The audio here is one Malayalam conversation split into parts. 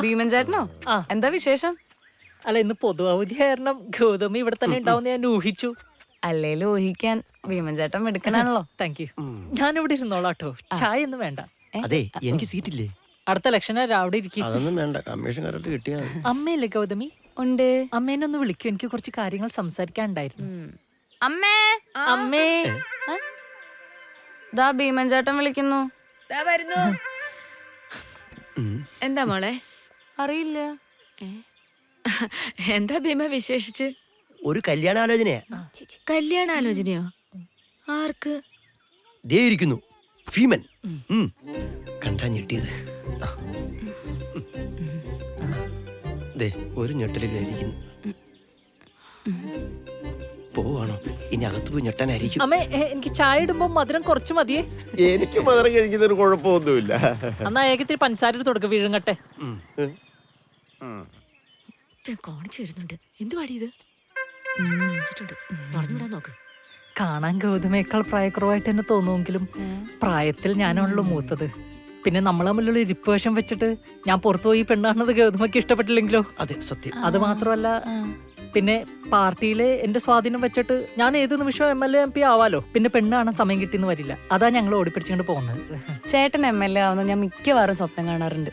ഭീമൻ ചേട്ടനോ? എന്താ വിശേഷം? അല്ല, ഇന്ന് പൊതു അവധി കാരണം ഗൗതമി ഇവിടെ തന്നെ ഉണ്ടാവും ഞാൻ ഊഹിച്ചു. അല്ലേലും ഊഹിക്കാൻ ഭീമൻ ചേട്ടൻ എടുക്കണാണല്ലോ. Thank you. ഞാനിവിടെ ഇരുന്നോളാട്ടോ, ചായ ഒന്നും വേണ്ട. അതെ, എനിക്ക് സീറ്റില്ലേ? അടുത്ത ഇലക്ഷന് അവിടെ ഇരിക്കും. അതൊന്നും വേണ്ട, കമ്മീഷൻ കറക്റ്റ് കിട്ടിയാ. അമ്മയല്ലേ ഗൗതമി? ഉണ്ട്. അമ്മേനെ ഒന്ന് വിളിക്കൂ, എനിക്ക് കുറച്ച് കാര്യങ്ങൾ സംസാരിക്കാനുണ്ടായിരുന്നു. അമ്മേ, അമ്മേ. ദാ ഭീമൻ ചേട്ടൻ വിളിക്കുന്നു. എന്താ മോളെ? അറിയില്ല. എന്താ ഭീമ വിശേഷിച്ച്? ഒരു കല്യാണാലോചനയാ. കല്യാണാലോചനയോ? ആർക്ക്? ദേ ഇരിക്കുന്നു ഭീമൻ. കണ്ടാ ഞെട്ടിയത്. ദേ ഒരു ഞെട്ടലില്ലായിരിക്കുന്നു. പോവാണോ? ഇനി അകത്ത് പോയി ഞെട്ടാനായിരിക്കും. അമ്മേ, എനിക്ക് ചായ ഇടുമ്പോ മധുരം കുറച്ച് മതിയേ. എനിക്ക് മധുരം കഴിക്കുന്നതിന് കുഴപ്പമൊന്നുമില്ല. എന്നാ ഏകത്തിൽ പഞ്ചസാര തുടക്കം വീഴുങ്ങട്ടെ. കാണിച്ചു തരുന്നുണ്ട്. എന്ത് പാടിയത്? പറഞ്ഞുവിടാൻ നോക്ക്. കാണാൻ ഗൗതമേക്കാൾ പ്രായക്കുറവായിട്ട് തന്നെ തോന്നുമെങ്കിലും പ്രായത്തിൽ ഞാനാണല്ലോ മൂത്തത്. പിന്നെ നമ്മൾ തമ്മിലുള്ള ഇരിപ്പ് വശം വെച്ചിട്ട് ഞാൻ പുറത്തുപോയി പെണ്ണാണെന്നത് ഗൗതമയ്ക്ക് ഇഷ്ടപ്പെട്ടില്ലെങ്കിലോ? അതെ, സത്യം. അത് മാത്രമല്ല, പിന്നെ പാർട്ടിയിലെ എന്റെ സ്വാധീനം വെച്ചിട്ട് ഞാൻ ഏത് നിമിഷവും MLA MP ആവാലോ. പിന്നെ പെണ്ണാണ് സമയം കിട്ടിയെന്ന് വരില്ല. അതാ ഞങ്ങൾ ഓടിപ്പിടിച്ചുകൊണ്ട് പോകുന്നത്. ചേട്ടൻ MLA ആവുന്ന ഞാൻ മിക്കവാറും സ്വപ്നം കാണാറുണ്ട്.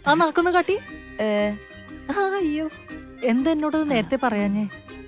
ആ നാക്കൊന്ന് കാട്ടി. അയ്യോ, എന്താ എന്നോട് നേരത്തെ പറയാഞ്ഞേ?